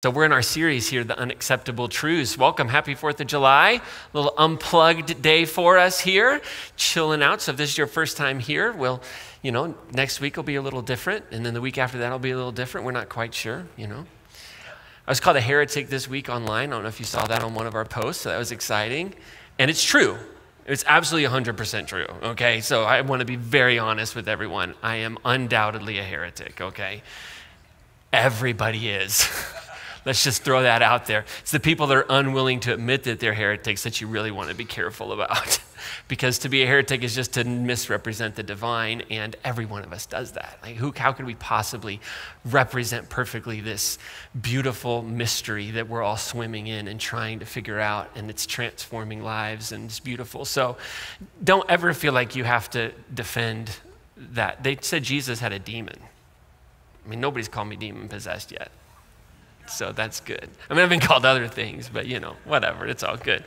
So we're in our series here, The Unacceptable Truths. Welcome, happy 4th of July. A little unplugged day for us here, chilling out. So if this is your first time here, well, next week will be a little different, and then the week after that will be a little different. We're not quite sure, I was called a heretic this week online. I don't know if you saw that on one of our posts, so that was exciting. And it's true. It's absolutely 100% true, okay? So I want to be very honest with everyone. I am undoubtedly a heretic, okay? Everybody is. Let's just throw that out there. It's the people that are unwilling to admit that they're heretics that you really want to be careful about. Because to be a heretic is just to misrepresent the divine, and every one of us does that. How could we possibly represent perfectly this beautiful mystery that we're all swimming in and trying to figure out, and it's transforming lives, and it's beautiful. So don't ever feel like you have to defend that. They said Jesus had a demon. Nobody's called me demon-possessed yet. So that's good. I've been called other things, but whatever, it's all good.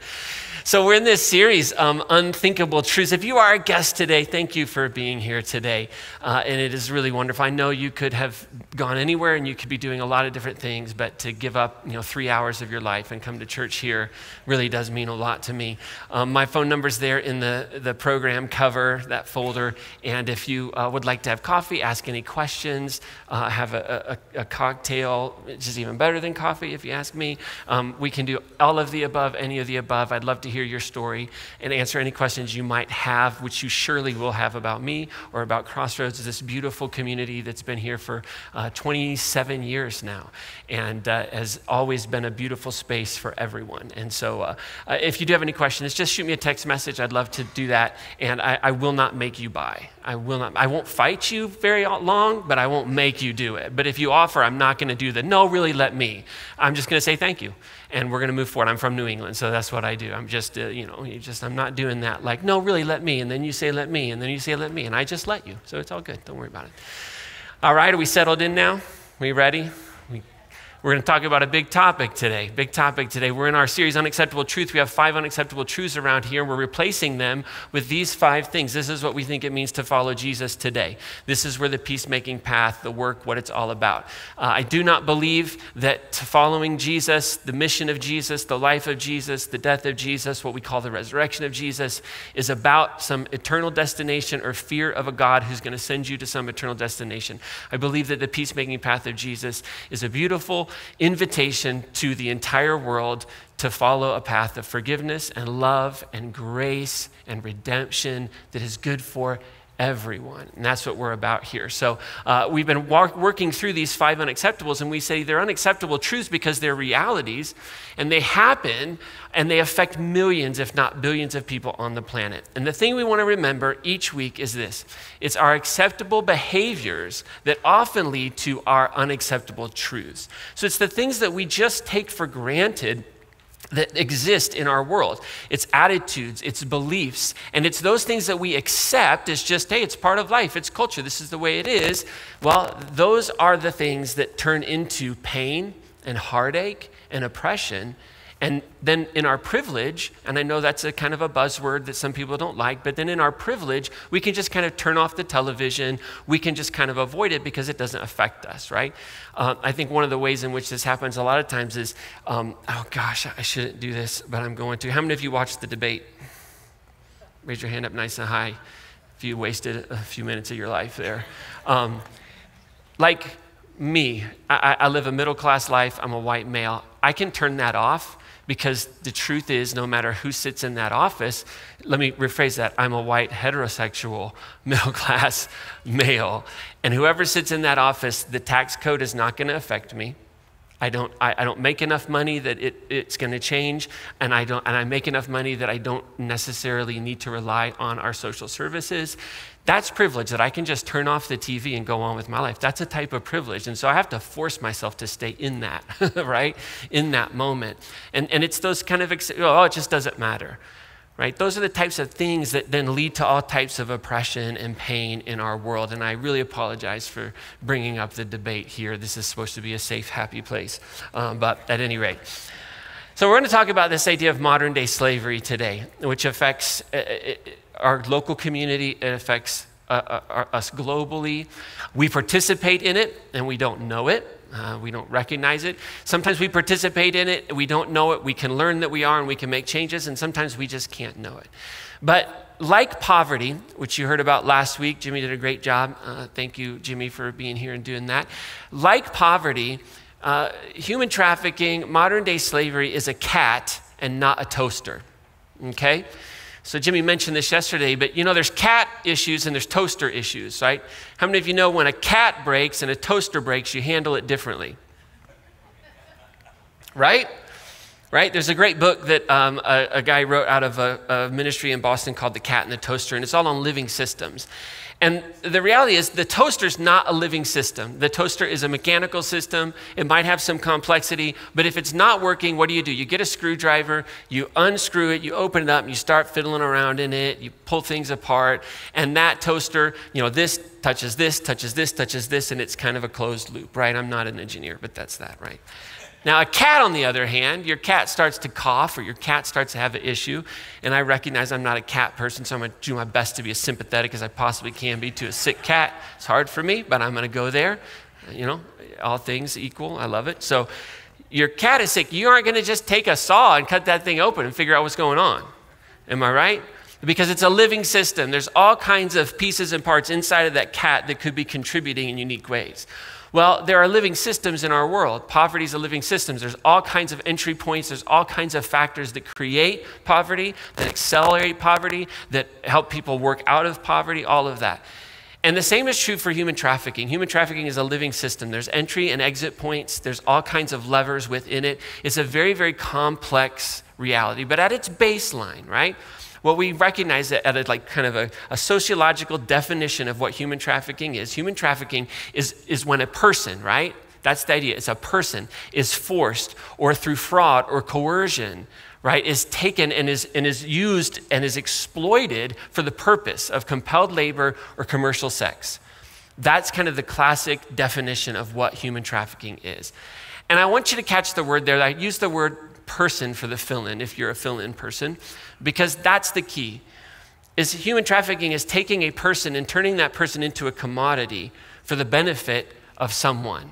So we're in this series, Unthinkable Truths. If you are a guest today, thank you for being here today. And it is really wonderful. I know you could have gone anywhere and you could be doing a lot of different things, but to give up 3 hours of your life and come to church here really does mean a lot to me. My phone number's there in the program cover, that folder. And if you would like to have coffee, ask any questions, have a cocktail, which is even better than coffee, if you ask me. We can do all of the above, any of the above. I'd love to hear your story and answer any questions you might have, which you surely will have about me or about Crossroads, this beautiful community that's been here for 27 years now, and has always been a beautiful space for everyone. And so if you do have any questions, just shoot me a text message. I'd love to do that, and I will not make you buy. I won't fight you very long, but I won't make you do it. But if you offer, I'm not going to do the, no, really, let me. I'm just going to say thank you, and we're going to move forward. I'm from New England, so that's what I do. I'm just, I'm not doing that. Like, no, really, let me, and then you say let me, and then you say let me, and I just let you. So it's all good. Don't worry about it. All right, are we settled in now? We ready? We're going to talk about a big topic today. We're in our series, Unacceptable Truth. We have 5 unacceptable truths around here. We're replacing them with these 5 things. This is what we think it means to follow Jesus today. This is where the peacemaking path, the work, what it's all about. I do not believe that following Jesus, the mission of Jesus, the life of Jesus, the death of Jesus, what we call the resurrection of Jesus, is about some eternal destination or fear of a God who's going to send you to some eternal destination. I believe that the peacemaking path of Jesus is a beautiful invitation to the entire world to follow a path of forgiveness and love and grace and redemption that is good for everyone. And that's what we're about here. So we've been working through these 5 unacceptables, and we say they're unacceptable truths because they're realities, and they happen, and they affect millions, if not billions of people on the planet. And the thing we want to remember each week is this. It's our acceptable behaviors that often lead to our unacceptable truths. So it's the things that we just take for granted that exist in our world. It's attitudes, it's beliefs, and it's those things that we accept as just, hey, it's part of life, it's culture, this is the way it is. Well, those are the things that turn into pain and heartache and oppression. And then in our privilege, and I know that's a kind of a buzzword that some people don't like, but then in our privilege, we can just kind of turn off the television. We can just kind of avoid it because it doesn't affect us, right? I think one of the ways in which this happens a lot of times is, oh gosh, I shouldn't do this, but I'm going to. How many of you watched the debate? Raise your hand up nice and high if you wasted a few minutes of your life there. Like me, I live a middle-class life. I'm a white male. I can turn that off. Because the truth is, no matter who sits in that office, let me rephrase that, I'm a white, heterosexual, middle-class male. And whoever sits in that office, the tax code is not going to affect me. I don't make enough money that it's going to change, and I make enough money that I don't necessarily need to rely on our social services. That's privilege, that I can just turn off the TV and go on with my life. That's a type of privilege. And so I have to force myself to stay in that, right? In that moment. And it's those kind of, it just doesn't matter, right? Those are the types of things that then lead to all types of oppression and pain in our world. And I really apologize for bringing up the debate here. This is supposed to be a safe, happy place. But at any rate. So we're going to talk about this idea of modern day slavery today, which affects our local community. It affects us globally. We participate in it and we don't know it. We don't recognize it. Sometimes we participate in it. We don't know it. We can learn that we are and we can make changes, and sometimes we just can't know it. But like poverty, which you heard about last week, Jimmy did a great job. Thank you, Jimmy, for being here and doing that. Like poverty, human trafficking, modern day slavery is a cat and not a toaster, okay? So Jimmy mentioned this yesterday, but there's cat issues and there's toaster issues, right? How many of you know when a cat breaks and a toaster breaks, you handle it differently? Right? Right? There's a great book that a guy wrote out of a ministry in Boston called The Cat and the Toaster, and it's all on living systems. And the reality is the toaster's not a living system. The toaster is a mechanical system. It might have some complexity, but if it's not working, what do? You get a screwdriver, you unscrew it, you open it up, and you start fiddling around in it, you pull things apart, and that toaster, this touches this, touches this, touches this, and it's kind of a closed loop, right? I'm not an engineer, but that's that, right? Now, a cat, on the other hand, your cat starts to cough or your cat starts to have an issue, and I recognize I'm not a cat person, so I'm going to do my best to be as sympathetic as I possibly can be to a sick cat. It's hard for me, but I'm going to go there. All things equal. I love it. So your cat is sick. You aren't going to just take a saw and cut that thing open and figure out what's going on. Am I right? Because it's a living system. There's all kinds of pieces and parts inside of that cat that could be contributing in unique ways. Well, there are living systems in our world. Poverty is a living system. There's all kinds of entry points. There's all kinds of factors that create poverty, that accelerate poverty, that help people work out of poverty, all of that. And the same is true for human trafficking. Human trafficking is a living system. There's entry and exit points. There's all kinds of levers within it. It's a very, very complex reality. But at its baseline, right? What we recognize at a sociological definition of what human trafficking is when a person, right? That's the idea. It's a person is forced or through fraud or coercion, right, is taken and is used and is exploited for the purpose of compelled labor or commercial sex. That's kind of the classic definition of what human trafficking is. And I want you to catch the word there. I use the word person for the fill-in, if you're a fill-in person, because that's the key. Is human trafficking is taking a person and turning that person into a commodity for the benefit of someone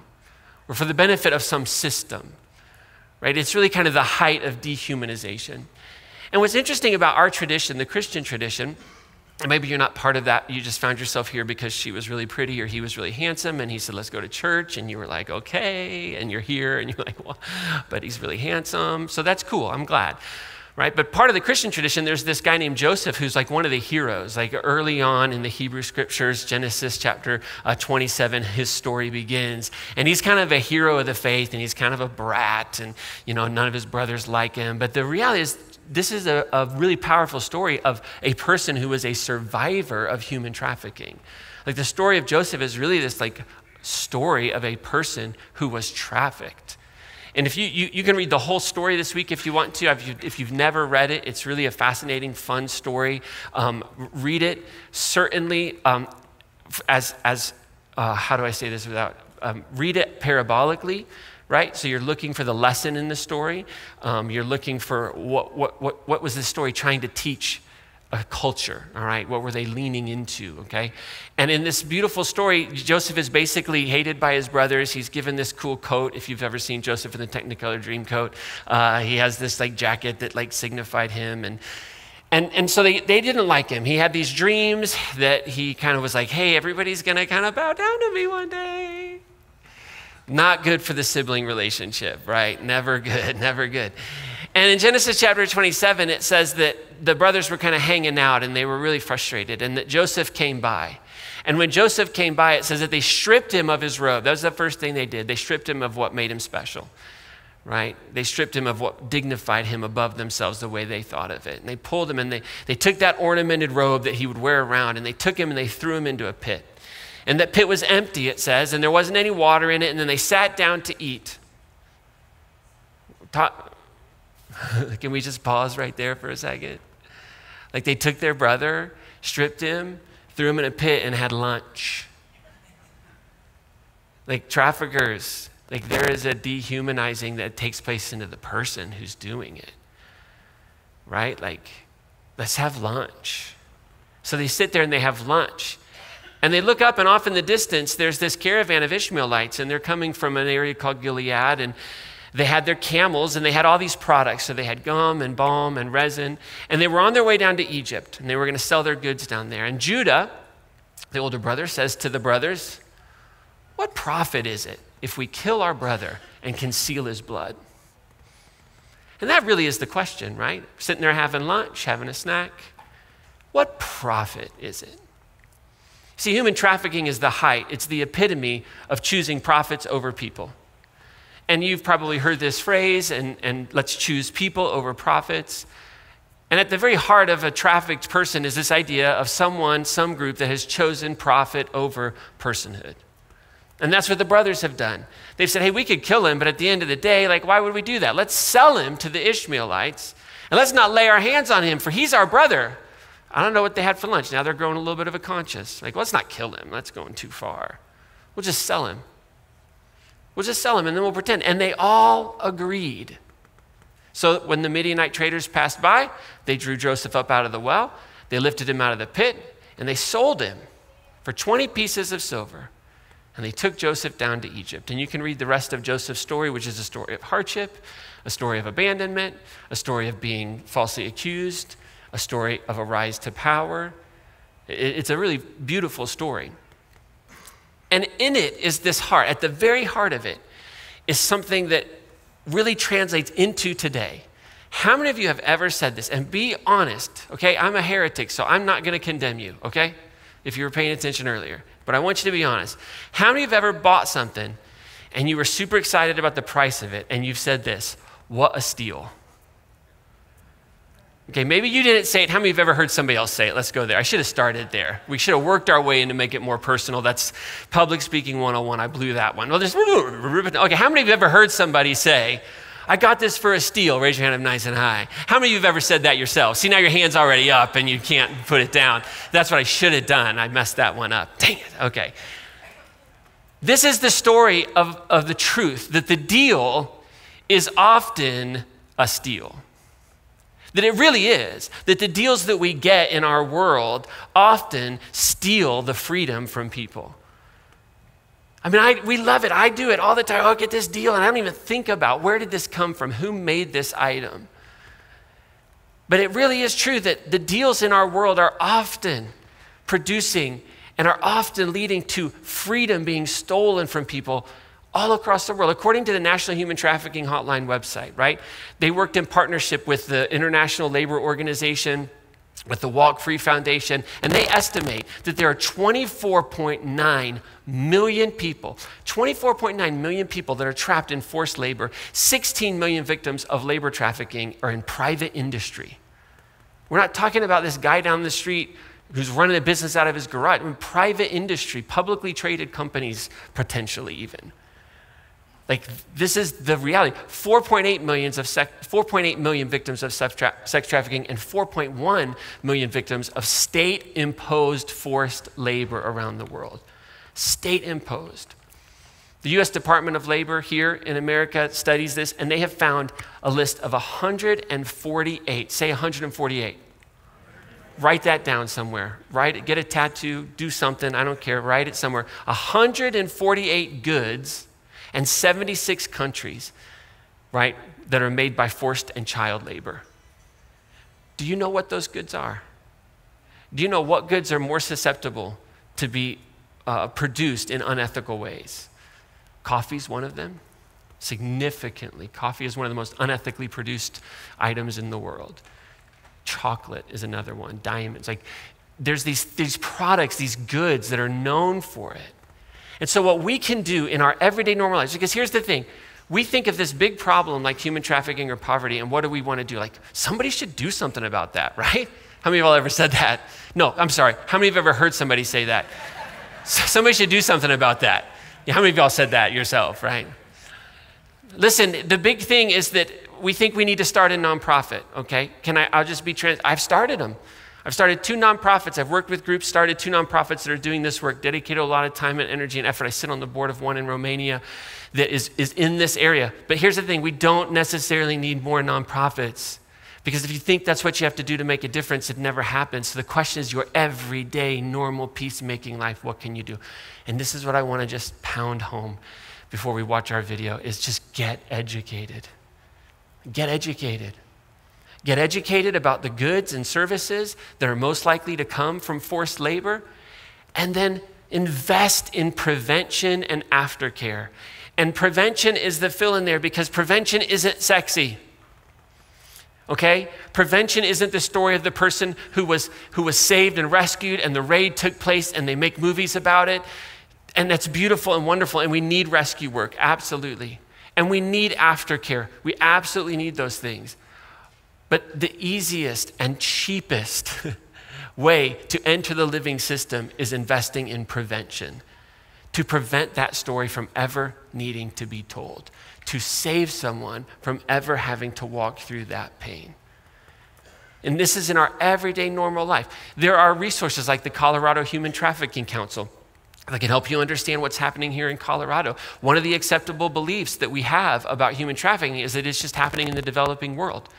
or for the benefit of some system, right? It's really kind of the height of dehumanization. And what's interesting about our tradition, the Christian tradition, and maybe you're not part of that, you just found yourself here because she was really pretty or he was really handsome and he said, let's go to church, and you were like, okay, and you're here and you're like, well, but he's really handsome, so that's cool, I'm glad, right? But part of the Christian tradition, there's this guy named Joseph who's like one of the heroes, like early on in the Hebrew scriptures, Genesis chapter 27, his story begins, and he's kind of a hero of the faith, and he's kind of a brat, and none of his brothers like him, but the reality is, this is a really powerful story of a person who was a survivor of human trafficking. Like the story of Joseph is really this story of a person who was trafficked. And if you can read the whole story this week if you want to. If you've never read it, it's really a fascinating, fun story. Read it. Certainly, how do I say this without, read it parabolically. Right? So you're looking for the lesson in the story. You're looking for what was this story trying to teach a culture, all right? What were they leaning into, okay? And in this beautiful story, Joseph is basically hated by his brothers. He's given this cool coat. If you've ever seen Joseph in the Technicolor Dreamcoat, he has this jacket that signified him. And so they didn't like him. He had these dreams that he kind of was like, hey, everybody's gonna kind of bow down to me one day. Not good for the sibling relationship, right? Never good, never good. And in Genesis chapter 27, it says that the brothers were kind of hanging out and they were really frustrated, and that Joseph came by. And when Joseph came by, it says that they stripped him of his robe. That was the first thing they did. They stripped him of what made him special, right? They stripped him of what dignified him above themselves the way they thought of it. And they pulled him and they took that ornamented robe that he would wear around, and they took him and they threw him into a pit. And that pit was empty, it says, and there wasn't any water in it, and then they sat down to eat. Can we just pause right there for a second? They took their brother, stripped him, threw him in a pit, and had lunch. Traffickers, there is a dehumanizing that takes place into the person who's doing it, right? Let's have lunch. So they sit there and they have lunch. And they look up, and off in the distance, there's this caravan of Ishmaelites, and they're coming from an area called Gilead, and they had their camels, and they had all these products. So they had gum and balm and resin, and they were on their way down to Egypt, and they were going to sell their goods down there. And Judah, the older brother, says to the brothers, "What profit is it if we kill our brother and conceal his blood?" And that really is the question, right? Sitting there having lunch, having a snack. What profit is it? See, human trafficking is the height. It's the epitome of choosing profits over people. And you've probably heard this phrase, and let's choose people over profits. And at the very heart of a trafficked person is this idea of someone, some group that has chosen profit over personhood. And that's what the brothers have done. They've said, hey, we could kill him, but at the end of the day, like, why would we do that? Let's sell him to the Ishmaelites, and let's not lay our hands on him, for he's our brother. I don't know what they had for lunch. Now they're growing a little bit of a conscience. Like, let's not kill him. That's going too far. We'll just sell him. We'll just sell him, and then we'll pretend. And they all agreed. So when the Midianite traders passed by, they drew Joseph up out of the well, they lifted him out of the pit, and they sold him for 20 pieces of silver. And they took Joseph down to Egypt. And you can read the rest of Joseph's story, which is a story of hardship, a story of abandonment, a story of being falsely accused, a story of a rise to power. It's a really beautiful story. And in it is this heart. At the very heart of it is something that really translates into today. How many of you have ever said this? And be honest, okay? I'm a heretic, so I'm not going to condemn you, okay? If you were paying attention earlier. But I want you to be honest. How many of you have ever bought something and you were super excited about the price of it and you've said this, what a steal? Okay, maybe you didn't say it. How many of you have ever heard somebody else say it? Let's go there. I should have started there. We should have worked our way in to make it more personal. That's public speaking 101. I blew that one. Well, okay, how many of you have ever heard somebody say, I got this for a steal? Raise your hand up nice and high. How many of you have ever said that yourself? See, now your hand's already up and you can't put it down. That's what I should have done. I messed that one up. Dang it. Okay. This is the story of the truth, that the deal is often a steal. That it really is, that the deals that we get in our world often steal the freedom from people. I mean, we love it. I do it all the time. I'll get this deal, and I don't even think about where did this come from? Who made this item? But it really is true that the deals in our world are often producing and are often leading to freedom being stolen from people all across the world. According to the National Human Trafficking Hotline website, right? They worked in partnership with the International Labor Organization, with the Walk Free Foundation, and they estimate that there are 24.9 million people, 24.9 million people that are trapped in forced labor. 16 million victims of labor trafficking are in private industry. We're not talking about this guy down the street who's running a business out of his garage. I mean, private industry, publicly traded companies, potentially even. Like, this is the reality. 4.8 million victims of sex trafficking and 4.1 million victims of state-imposed forced labor around the world. State-imposed. The U.S. Department of Labor here in America studies this, and they have found a list of 148. Say 148. Write that down somewhere. Write it, get a tattoo, do something, I don't care, write it somewhere. 148 goods and 76 countries, right, that are made by forced and child labor. Do you know what those goods are? Do you know what goods are more susceptible to be produced in unethical ways? Coffee's one of them, significantly. Coffee is one of the most unethically produced items in the world. Chocolate is another one, diamonds. Like, there's these products, these goods that are known for it. And so what we can do in our everyday normal lives, because here's the thing, we think of this big problem like human trafficking or poverty, and what do we want to do? Like, somebody should do something about that, right? How many of y'all ever said that? No, I'm sorry. How many of you have ever heard somebody say that? Somebody should do something about that. Yeah, how many of y'all said that yourself, right? Listen, the big thing is that we think we need to start a nonprofit, okay? I'll just be I've started them. I've started 2 nonprofits. I've worked with groups, started 2 nonprofits that are doing this work, dedicated a lot of time and energy and effort. I sit on the board of one in Romania that is in this area. But here's the thing, we don't necessarily need more nonprofits. Because if you think that's what you have to do to make a difference, it never happens. So the question is your everyday, normal, peacemaking life, what can you do? And this is what I want to just pound home before we watch our video, is just get educated. Get educated. Get educated about the goods and services that are most likely to come from forced labor, and then invest in prevention and aftercare. And prevention is the fill in there, because prevention isn't sexy. Okay? Prevention isn't the story of the person who was saved and rescued and the raid took place and they make movies about it. And that's beautiful and wonderful, and we need rescue work, absolutely. And we need aftercare. We absolutely need those things. But the easiest and cheapest way to enter the living system is investing in prevention, to prevent that story from ever needing to be told, to save someone from ever having to walk through that pain. And this is in our everyday normal life. There are resources like the Colorado Human Trafficking Council that can help you understand what's happening here in Colorado. One of the acceptable beliefs that we have about human trafficking is that it's just happening in the developing world.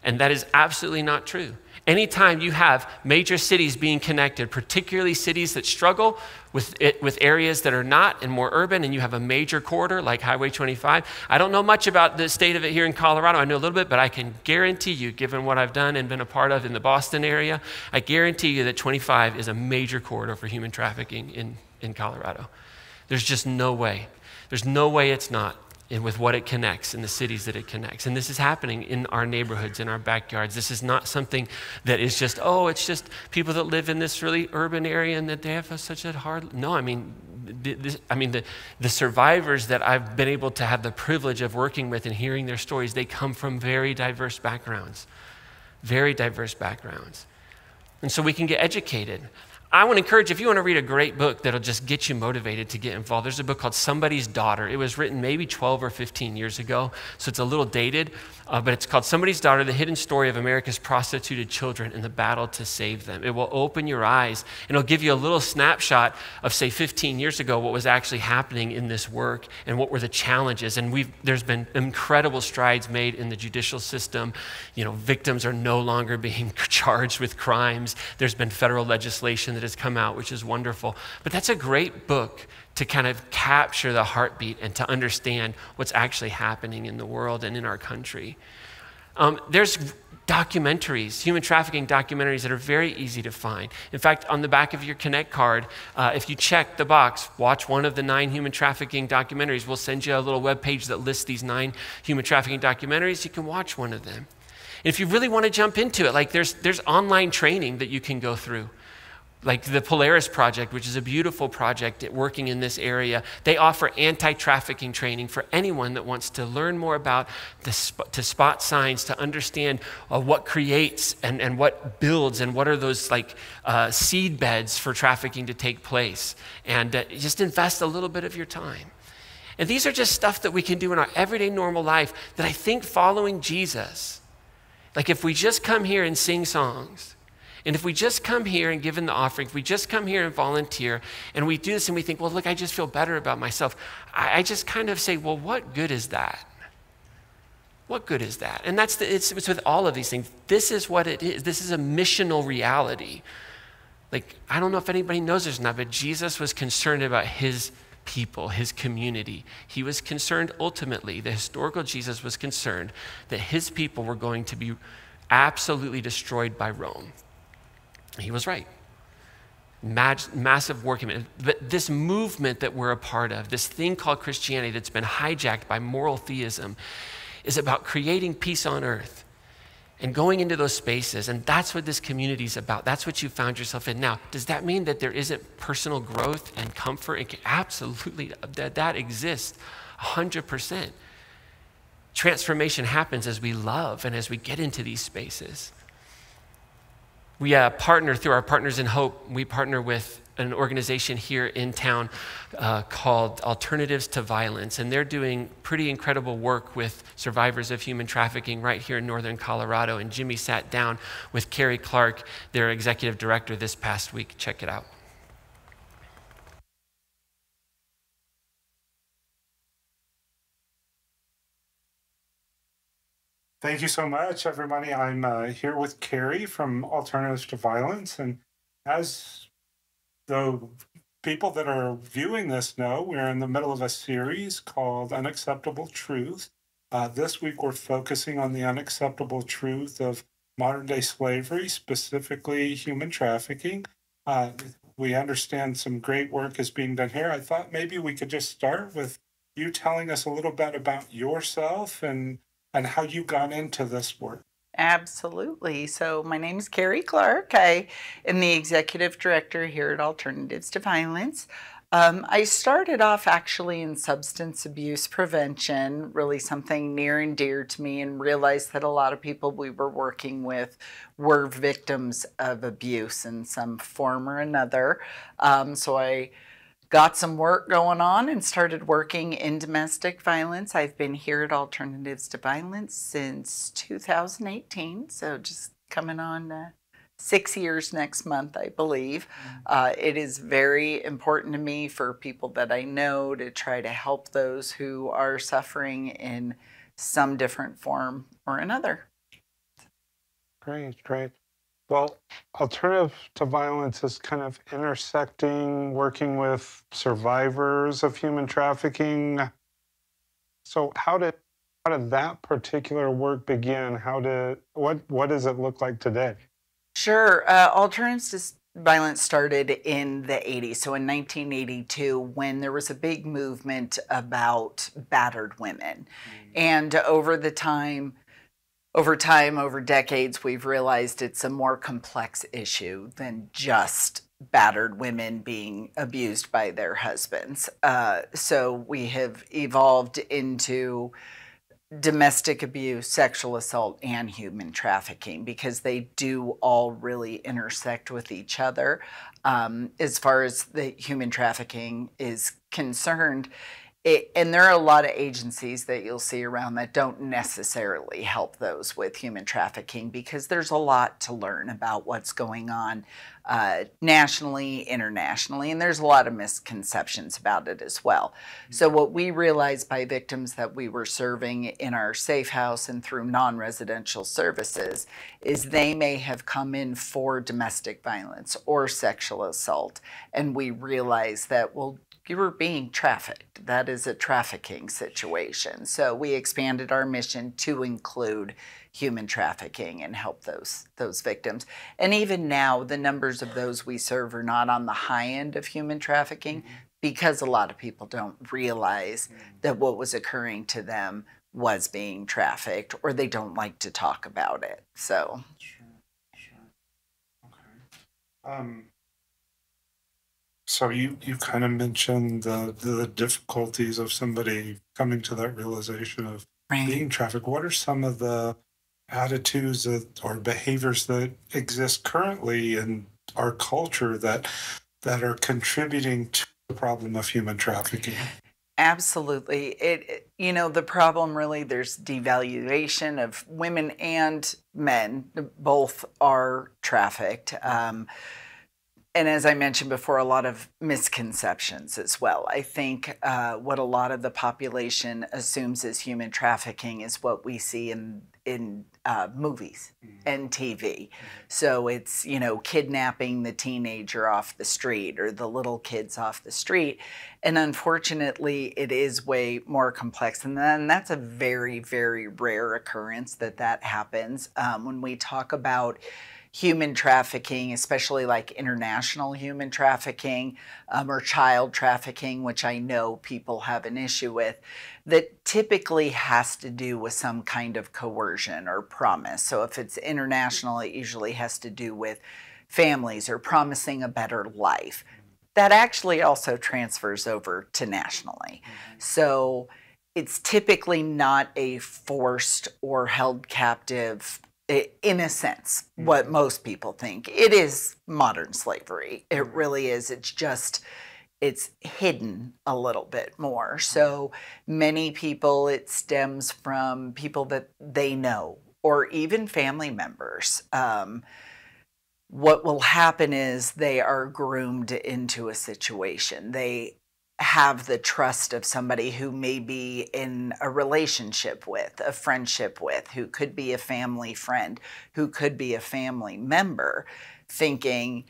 And that is absolutely not true. Anytime you have major cities being connected, particularly cities that struggle with areas that are not and more urban, and you have a major corridor like Highway 25. I don't know much about the state of it here in Colorado. I know a little bit, but I can guarantee you, given what I've done and been a part of in the Boston area, I guarantee you that 25 is a major corridor for human trafficking in Colorado. There's just no way. There's no way it's not. And with what it connects in the cities that it connects. And this is happening in our neighborhoods, in our backyards. This is not something that is just, it's just people that live in this really urban area and that they have such a hard, no, I mean, the survivors that I've been able to have the privilege of working with and hearing their stories, they come from very diverse backgrounds. Very diverse backgrounds. And so we can get educated. I want to encourage, if you want to read a great book that'll just get you motivated to get involved, there's a book called Somebody's Daughter. It was written maybe 12 or 15 years ago, so it's a little dated, but it's called Somebody's Daughter, The Hidden Story of America's Prostituted Children and the Battle to Save Them. It will open your eyes, and it'll give you a little snapshot of, say, 15 years ago, what was actually happening in this work and what were the challenges. And there's been incredible strides made in the judicial system. Victims are no longer being charged with crimes. There's been federal legislation that has come out, which is wonderful. But that's a great book to kind of capture the heartbeat and to understand what's actually happening in the world and in our country. There's documentaries, human trafficking documentaries that are very easy to find. In fact, on the back of your Connect card, if you check the box, watch one of the 9 human trafficking documentaries, we'll send you a little web page that lists these 9 human trafficking documentaries. You can watch one of them. And if you really want to jump into it, like there's online training that you can go through. Like the Polaris Project, which is a beautiful project working in this area. They offer anti-trafficking training for anyone that wants to learn more about to spot signs, to understand what creates and what builds and what are those seed beds for trafficking to take place. And just invest a little bit of your time. And these are just stuff that we can do in our everyday normal life that I think following Jesus, like if we just come here and sing songs, and if we just come here and give in the offering, if we just come here and volunteer, and we do this and we think, well, look, I just feel better about myself. I just kind of say, well, what good is that? What good is that? And it's with all of these things. This is what it is. This is a missional reality. Like, I don't know if anybody knows this or not, but Jesus was concerned about his people, his community. He was concerned ultimately, the historical Jesus was concerned that his people were going to be absolutely destroyed by Rome. He was right. Massive war commitment. But this movement that we're a part of, this thing called Christianity that's been hijacked by moral theism, is about creating peace on earth and going into those spaces. And that's what this community is about. That's what you found yourself in. Now, does that mean that there isn't personal growth and comfort? Absolutely, that exists 100%. Transformation happens as we love and as we get into these spaces. We partner through our Partners in Hope. We partner with an organization here in town called Alternatives to Violence, and they're doing pretty incredible work with survivors of human trafficking right here in northern Colorado. And Jimmy sat down with Carrie Clark, their executive director, this past week. Check it out. Thank you so much, everybody. I'm here with Carrie from Alternatives to Violence. And as the people that are viewing this know, we're in the middle of a series called Unacceptable Truth. This week, we're focusing on the unacceptable truth of modern day slavery, specifically human trafficking. Uh, we understand some great work is being done here. I thought maybe we could just start with you telling us a little bit about yourself and how you got into this work. Absolutely. So, my name is Carrie Clark. I am the executive director here at Alternatives to Violence. I started off actually in substance abuse prevention, really something near and dear to me, and realized that a lot of people we were working with were victims of abuse in some form or another. So, I got some work going on and started working in domestic violence. I've been here at Alternatives to Violence since 2018, so just coming on 6 years next month, I believe. It is very important to me for people that I know to try to help those who are suffering in some different form or another. Great, great. Well, alternative to violence is kind of intersecting, working with survivors of human trafficking. So how did that particular work begin? What does it look like today? Sure. Alternatives to Violence started in the 80s. So in 1982, when there was a big movement about battered women. And over decades, we've realized it's a more complex issue than just battered women being abused by their husbands. So we have evolved into domestic abuse, sexual assault, and human trafficking because they do all really intersect with each other. As far as the human trafficking is concerned, and there are a lot of agencies that you'll see around that don't necessarily help those with human trafficking because there's a lot to learn about what's going on nationally, internationally, and there's a lot of misconceptions about it as well. So, what we realized by victims that we were serving in our safe house and through non residential services is they may have come in for domestic violence or sexual assault, and we realized that, well, you were being trafficked. That is a trafficking situation. So we expanded our mission to include human trafficking and help those victims. And even now, the numbers of those we serve are not on the high end of human trafficking because a lot of people don't realize that what was occurring to them was being trafficked or they don't like to talk about it. So, Sure, sure. Okay. So you kind of mentioned the difficulties of somebody coming to that realization of right. being trafficked. What are some of the attitudes or behaviors that exist currently in our culture that are contributing to the problem of human trafficking? Absolutely. The problem really, there's devaluation of women and men. Both are trafficked. And as I mentioned before, a lot of misconceptions as well. I think what a lot of the population assumes is human trafficking is what we see in movies and TV. So it's kidnapping the teenager off the street or the little kids off the street, and unfortunately, it is way more complex. And then that's a very very rare occurrence that happens. When we talk about human trafficking, especially like international human trafficking or child trafficking, which I know people have an issue with, that typically has to do with some kind of coercion or promise. So if it's international, it usually has to do with families or promising a better life. That actually also transfers over to nationally. So it's typically not a forced or held captive in a sense, what most people think. It is modern slavery. It really is. It's hidden a little bit more. So many people, it stems from people that they know or even family members. What will happen is they are groomed into a situation. They have the trust of somebody who may be in a relationship with, a friendship with, who could be a family friend, who could be a family member, thinking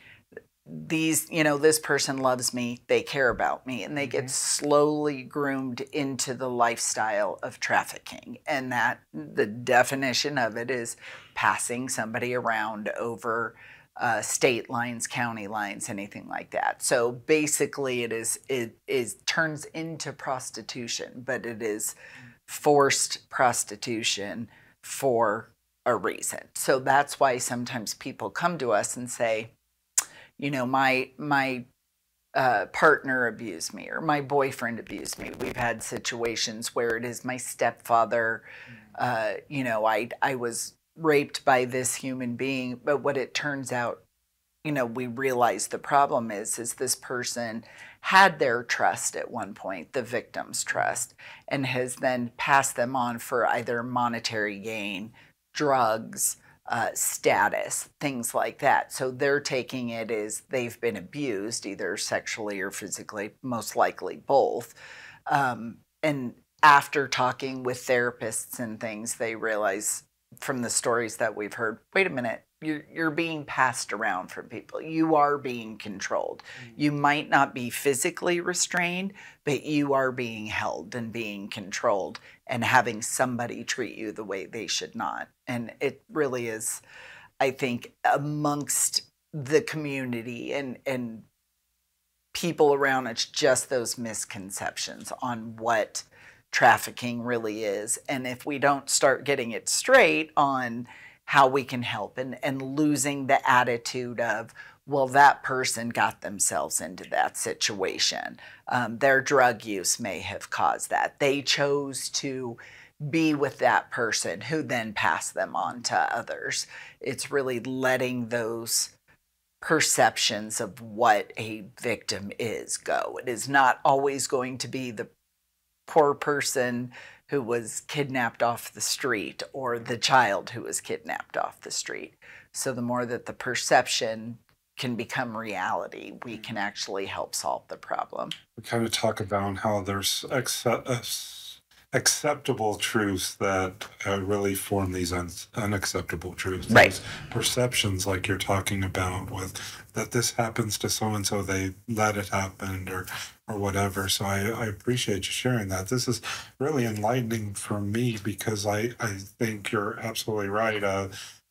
this person loves me, they care about me, and they get slowly groomed into the lifestyle of trafficking. And that the definition of it is passing somebody around over state lines, county lines, anything like that. So basically it turns into prostitution, but it is forced prostitution for a reason. So that's why sometimes people come to us and say, my partner abused me, or my boyfriend abused me. We've had situations where it is my stepfather. I was raped by this human being. But what it turns out, we realize the problem is this person had their trust at one point, the victim's trust, and has then passed them on for either monetary gain, drugs, status, things like that. So they're taking it as they've been abused, either sexually or physically, most likely both. And after talking with therapists and things, they realize from the stories that we've heard, wait a minute, you're being passed around from people. You are being controlled. You might not be physically restrained, but you are being held and being controlled and having somebody treat you the way they should not. And it really is, I think, amongst the community and people around, it's just those misconceptions on what trafficking really is. And if we don't start getting it straight on how we can help and losing the attitude of, well, that person got themselves into that situation. Their drug use may have caused that. They chose to be with that person who then passed them on to others. It's really letting those perceptions of what a victim is go. It is not always going to be the poor person who was kidnapped off the street or the child who was kidnapped off the street. So the more that the perception can become reality, we can actually help solve the problem. We kind of talk about how there's acceptable truths that really form these unacceptable truths. Right. These perceptions, like you're talking about, with that this happens to so and so, they let it happen, or whatever. So I appreciate you sharing that. This is really enlightening for me, because I think you're absolutely right.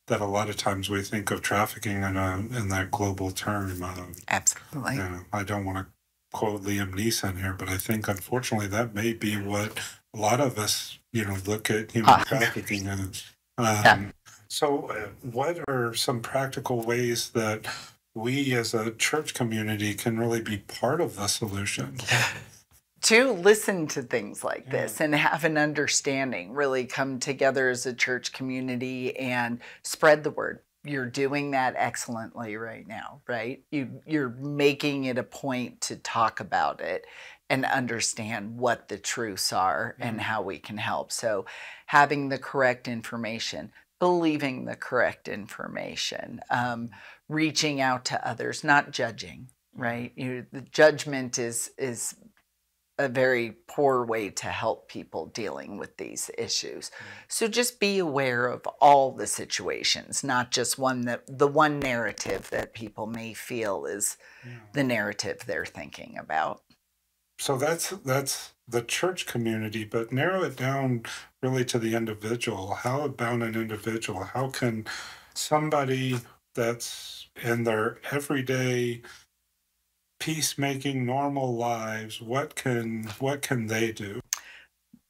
That a lot of times we think of trafficking in that global term. Absolutely. I don't want to quote Liam Neeson here, but I think unfortunately that may be what a lot of us, look at human trafficking as. So what are some practical ways that we as a church community can really be part of the solution? To listen to things like this and have an understanding, really come together as a church community and spread the word. You're doing that excellently right now, right? You're making it a point to talk about it and understand what the truths are and how we can help. So having the correct information, believing the correct information, reaching out to others, not judging, right? The judgment is a very poor way to help people dealing with these issues. So just be aware of all the situations, not just the one narrative that people may feel is the narrative they're thinking about. So that's the church community, but narrow it down really to the individual. How about an individual? How can somebody that's in their everyday peacemaking, normal lives, what can they do?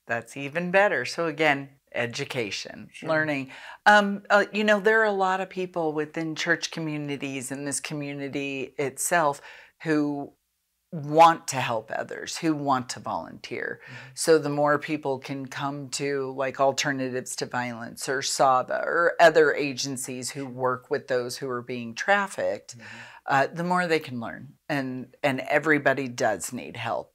That's even better. So again, education, learning. There are a lot of people within church communities and this community itself who want to help others, who want to volunteer. So the more people can come to like Alternatives to Violence or SAVA or other agencies who work with those who are being trafficked, the more they can learn. And everybody does need help.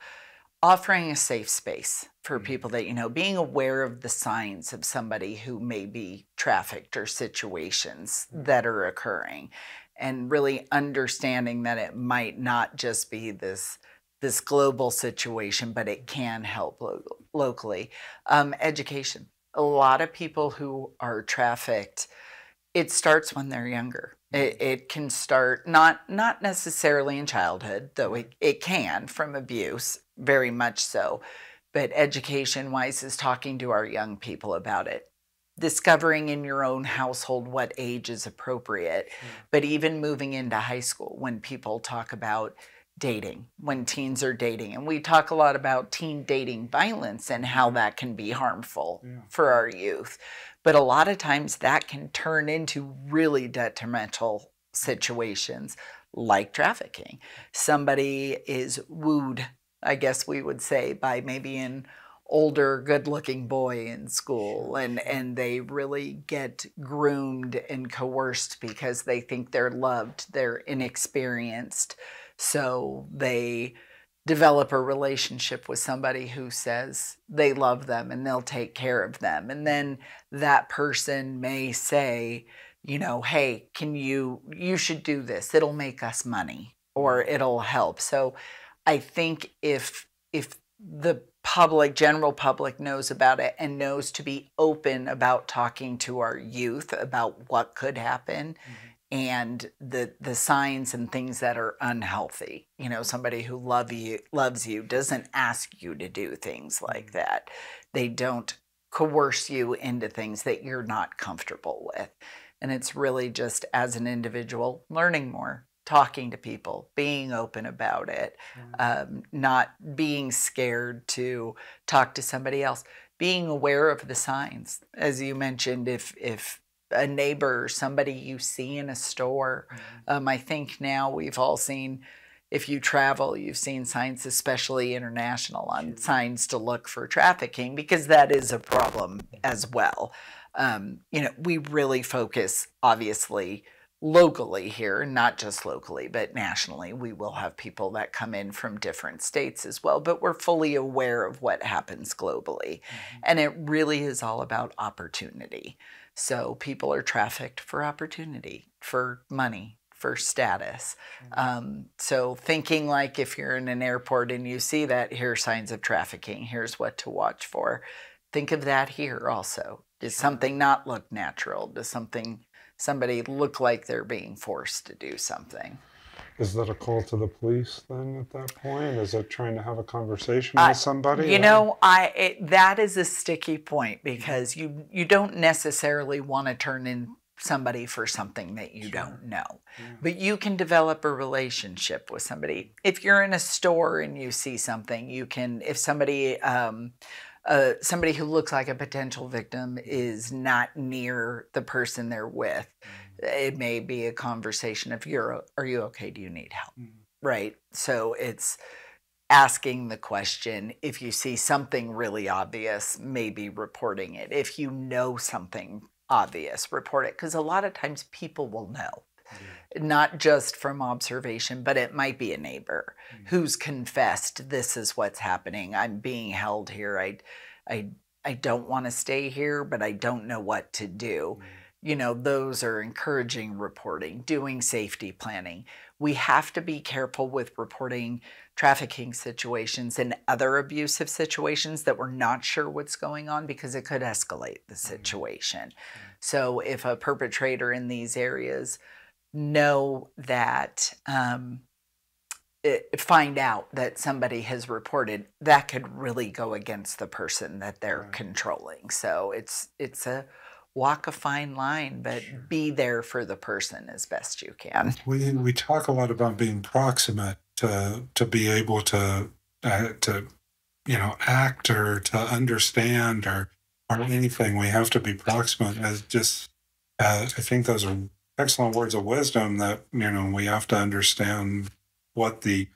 Offering a safe space for people that, being aware of the signs of somebody who may be trafficked or situations that are occurring, and really understanding that it might not just be this this global situation, but it can help locally. Education. A lot of people who are trafficked, it starts when they're younger. It can start not necessarily in childhood, though it can from abuse, very much so. But education-wise is talking to our young people about it. Discovering in your own household what age is appropriate. But even moving into high school, when people talk about dating, when teens are dating. And we talk a lot about teen dating violence and how that can be harmful for our youth. But a lot of times that can turn into really detrimental situations like trafficking. Somebody is wooed, I guess we would say, by maybe an older, good-looking boy in school, and they really get groomed and coerced because they think they're loved, they're inexperienced. So they develop a relationship with somebody who says they love them and they'll take care of them. And then that person may say, you know, hey, you should do this. It'll make us money or it'll help. So I think if the general public knows about it and knows to be open about talking to our youth about what could happen, and the signs and things that are unhealthy. You know, somebody who loves you doesn't ask you to do things like that. They don't coerce you into things that you're not comfortable with. And it's really just as an individual learning more, talking to people, being open about it, not being scared to talk to somebody else, being aware of the signs. As you mentioned, if a neighbor or somebody you see in a store. I think now we've all seen, if you travel, you've seen signs, especially international, on signs to look for trafficking, because that is a problem as well. You know, we really focus, obviously, locally here, not just locally, but nationally. We will have people that come in from different states as well, but we're fully aware of what happens globally. And it really is all about opportunity. So people are trafficked for opportunity, for money, for status. So thinking like if you're in an airport and you see that, here are signs of trafficking, here's what to watch for. Think of that here also. Does something not look natural? Does somebody look like they're being forced to do something? Is that a call to the police then at that point? Is it trying to have a conversation with somebody? You know, that is a sticky point, because you don't necessarily want to turn in somebody for something that you don't know. But you can develop a relationship with somebody. If you're in a store and you see something, you can, if somebody who looks like a potential victim is not near the person they're with, it may be a conversation of, are you okay? Do you need help? Right? So it's asking the question. If you see something really obvious, maybe reporting it. If you know something obvious, report it. Because a lot of times people will know. Not just from observation, but it might be a neighbor who's confessed, this is what's happening. I'm being held here. I don't want to stay here, but I don't know what to do. You know, those are encouraging reporting, doing safety planning. We have to be careful with reporting trafficking situations and other abusive situations that we're not sure what's going on, because it could escalate the situation. So if a perpetrator in these areas know that, find out that somebody has reported, that could really go against the person that they're controlling. So it's a walk a fine line, but be there for the person as best you can. We talk a lot about being proximate to be able to act or to understand or anything. We have to be proximate. I think those are excellent words of wisdom, that we have to understand what the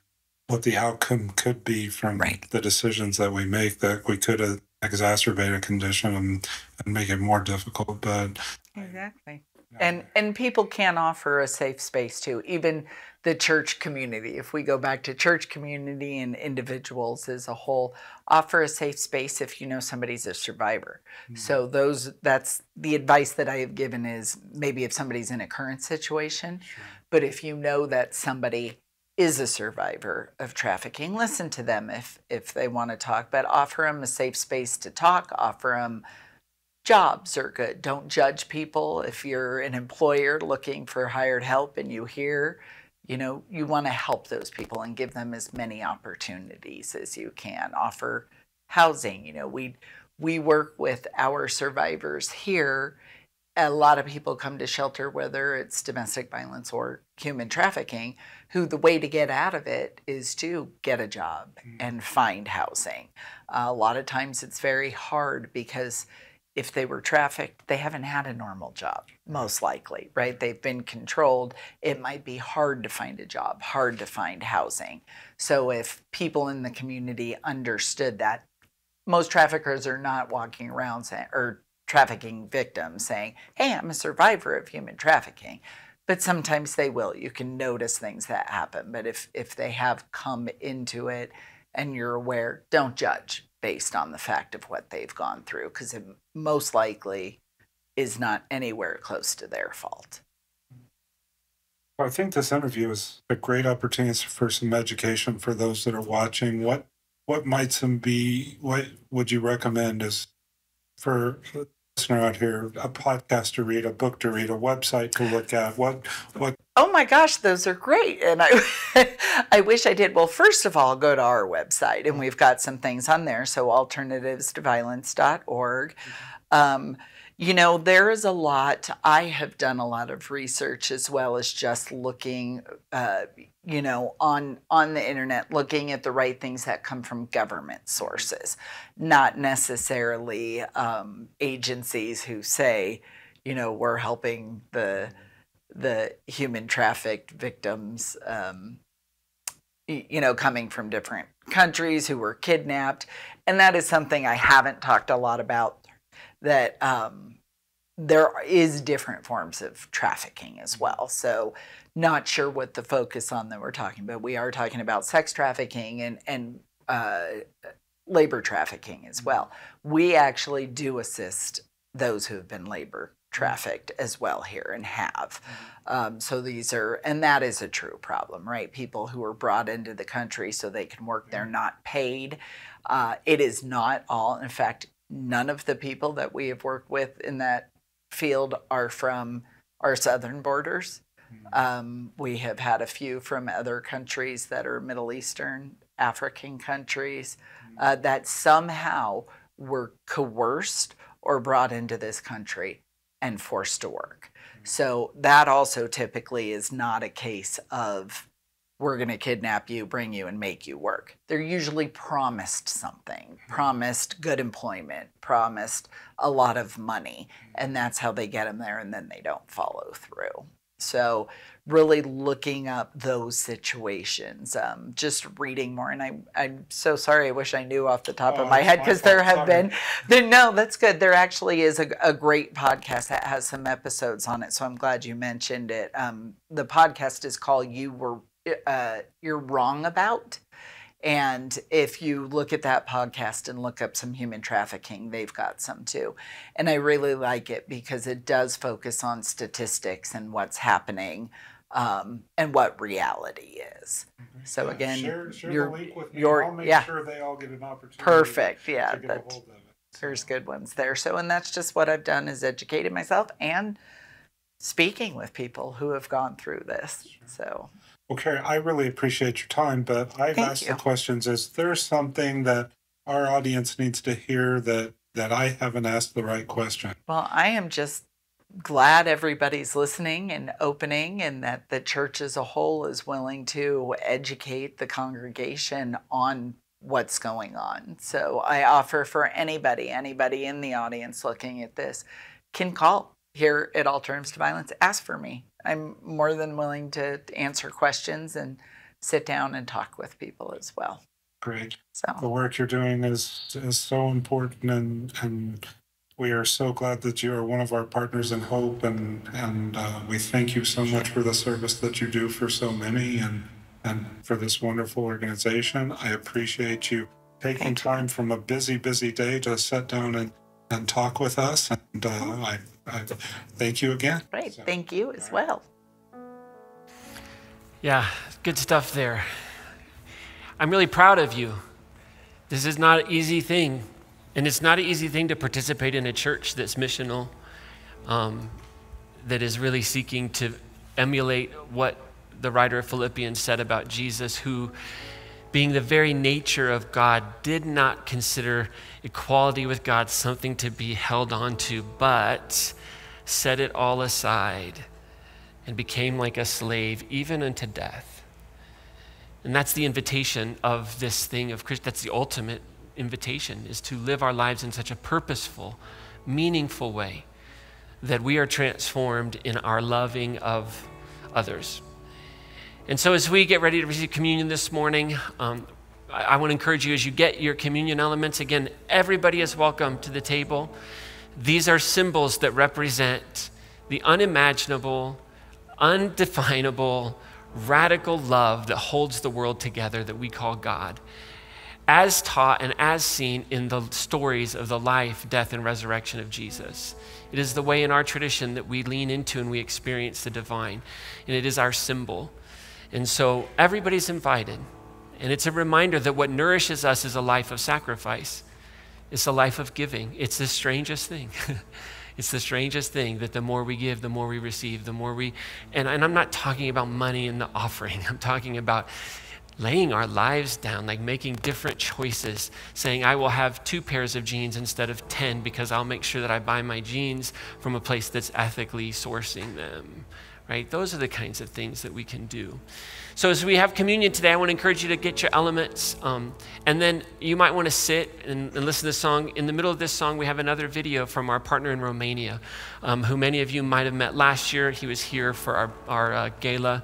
outcome could be from the decisions that we make, that we could exacerbate a condition and make it more difficult. But exactly. And people can offer a safe space too. Even the church community, if we go back to church community and individuals as a whole, offer a safe space if you know somebody's a survivor. So that's the advice that I have given, is maybe if somebody's in a current situation, but if you know that somebody is a survivor of trafficking. Listen to them if they want to talk, but offer them a safe space to talk, offer them jobs are good. Don't judge people. If you're an employer looking for hired help and you hear, you want to help those people and give them as many opportunities as you can. Offer housing. We work with our survivors here. A lot of people come to shelter, whether it's domestic violence or human trafficking, who the way to get out of it is to get a job and find housing. A lot of times it's very hard because if they were trafficked, they haven't had a normal job, most likely, right? They've been controlled. It might be hard to find a job, hard to find housing. So if people in the community understood that, most traffickers are not walking around saying, or trafficking victims saying, hey, I'm a survivor of human trafficking. But sometimes they will. You can notice things that happen. But if they have come into it and you're aware, don't judge based on the fact of what they've gone through, because it most likely is not anywhere close to their fault. I think this interview is a great opportunity for some education for those that are watching. What might some be, what would you recommend as for a listener out here, a podcast to read, a book to read, a website to look at? What Oh my gosh, those are great. And I wish I did. Well, first of all, go to our website and we've got some things on there. So alternativestoviolence.org. There is a lot. I have done a lot of research as well as just looking, on the internet, looking at the right things that come from government sources, not necessarily agencies who say, we're helping the human trafficked victims, coming from different countries who were kidnapped. And that is something I haven't talked a lot about, that there is different forms of trafficking as well. So not sure what the focus on that we're talking about. We are talking about sex trafficking and labor trafficking as well. We actually do assist those who have been labor trafficked as well here and have. So these are, and that is a true problem, right? People who are brought into the country so they can work, they're not paid. It is not all, in fact, none of the people that we have worked with in that field are from our southern borders. We have had a few from other countries that are Middle Eastern, African countries that somehow were coerced or brought into this country and forced to work. So that also typically is not a case of we're going to kidnap you, bring you, and make you work. They're usually promised something, promised good employment, promised a lot of money, and that's how they get them there, and then they don't follow through. So really looking up those situations, just reading more. And I'm so sorry, I wish I knew off the top of my head, because there have been, no, that's good. There actually is a great podcast that has some episodes on it, so I'm glad you mentioned it. The podcast is called You're Wrong About. And if you look at that podcast and look up some human trafficking, they've got some too. And I really like it because it does focus on statistics and what's happening and what reality is. So again, share the link with me. I'll make sure they all get an opportunity. Perfect. Yeah, to get a hold of it. There's good ones there. So, and that's just what I've done, is educated myself and speaking with people who have gone through this. Sure. So. Well, Carrie, I really appreciate your time, but I've asked the questions. Is there something that our audience needs to hear that I haven't asked the right question? Well, I am just glad everybody's listening and opening, and that the church as a whole is willing to educate the congregation on what's going on. So I offer for anybody in the audience looking at this can call here at Alternatives to Violence, ask for me. I'm more than willing to answer questions and sit down and talk with people as well. Great. So the work you're doing is so important, and we are so glad that you are one of our partners in hope, and we thank you so much for the service that you do for so many and for this wonderful organization. I appreciate you taking time from a busy day to sit down and talk with us, and I thank you again. Great. Thank you as well. Yeah, good stuff there. I'm really proud of you. This is not an easy thing. And it's not an easy thing to participate in a church that's missional, that is really seeking to emulate what the writer of Philippians said about Jesus, who, being the very nature of God, did not consider equality with God something to be held on to, but set it all aside and became like a slave, even unto death. And that's the invitation of this thing of Christ. That's the ultimate invitation, is to live our lives in such a purposeful, meaningful way that we are transformed in our loving of others. And so as we get ready to receive communion this morning, I want to encourage you, as you get your communion elements, again, everybody is welcome to the table. These are symbols that represent the unimaginable, undefinable, radical love that holds the world together that we call God, as taught and as seen in the stories of the life, death, and resurrection of Jesus. It is the way in our tradition that we lean into and we experience the divine, and it is our symbol. And so everybody's invited, and it's a reminder that what nourishes us is a life of sacrifice. It's a life of giving. It's the strangest thing. It's the strangest thing that the more we give, the more we receive, the more we, and I'm not talking about money in the offering. I'm talking about laying our lives down, like making different choices, saying, I will have 2 pairs of jeans instead of 10 because I'll make sure that I buy my jeans from a place that's ethically sourcing them, right? Those are the kinds of things that we can do. So as we have communion today, I want to encourage you to get your elements, and then you might want to sit and listen to the song. In the middle of this song, we have another video from our partner in Romania, who many of you might have met last year. He was here for our gala.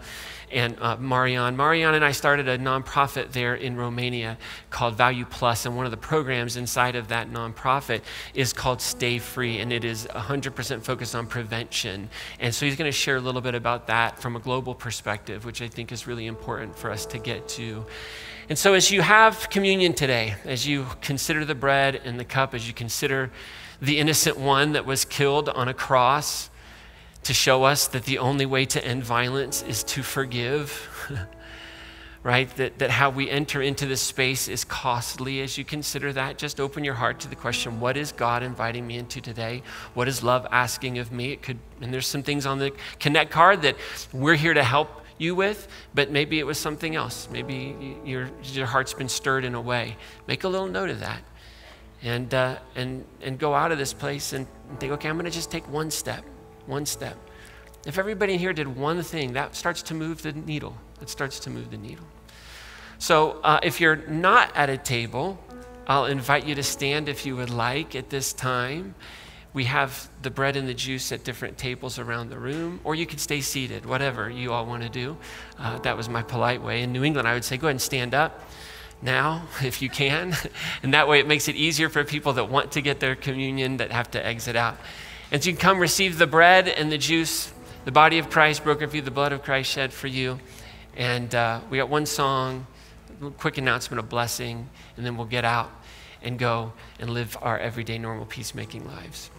And Marian and I started a nonprofit there in Romania called Value Plus, and one of the programs inside of that nonprofit is called Stay Free, and it is 100% focused on prevention. And so he's going to share a little bit about that from a global perspective, which I think is really important for us to get to. And so as you have communion today, as you consider the bread and the cup, as you consider the innocent one that was killed on a cross, to show us that the only way to end violence is to forgive, right? That how we enter into this space is costly. As you consider that, just open your heart to the question, what is God inviting me into today? What is love asking of me? It could, and there's some things on the Connect card that we're here to help you with, but maybe it was something else. Maybe your heart's been stirred in a way. Make a little note of that. And go out of this place and think, okay, I'm going to just take one step. One step. If everybody in here did one thing, that starts to move the needle. It starts to move the needle. So if you're not at a table, I'll invite you to stand if you would like at this time. We have the bread and the juice at different tables around the room, or you could stay seated, whatever you all want to do. That was my polite way. In New England, I would say, go ahead and stand up now, if you can. And that way it makes it easier for people that want to get their communion that have to exit out. And so you can come receive the bread and the juice, the body of Christ broken for you, the blood of Christ shed for you. And we got one song, a quick announcement of blessing, and then we'll get out and go and live our everyday normal peacemaking lives.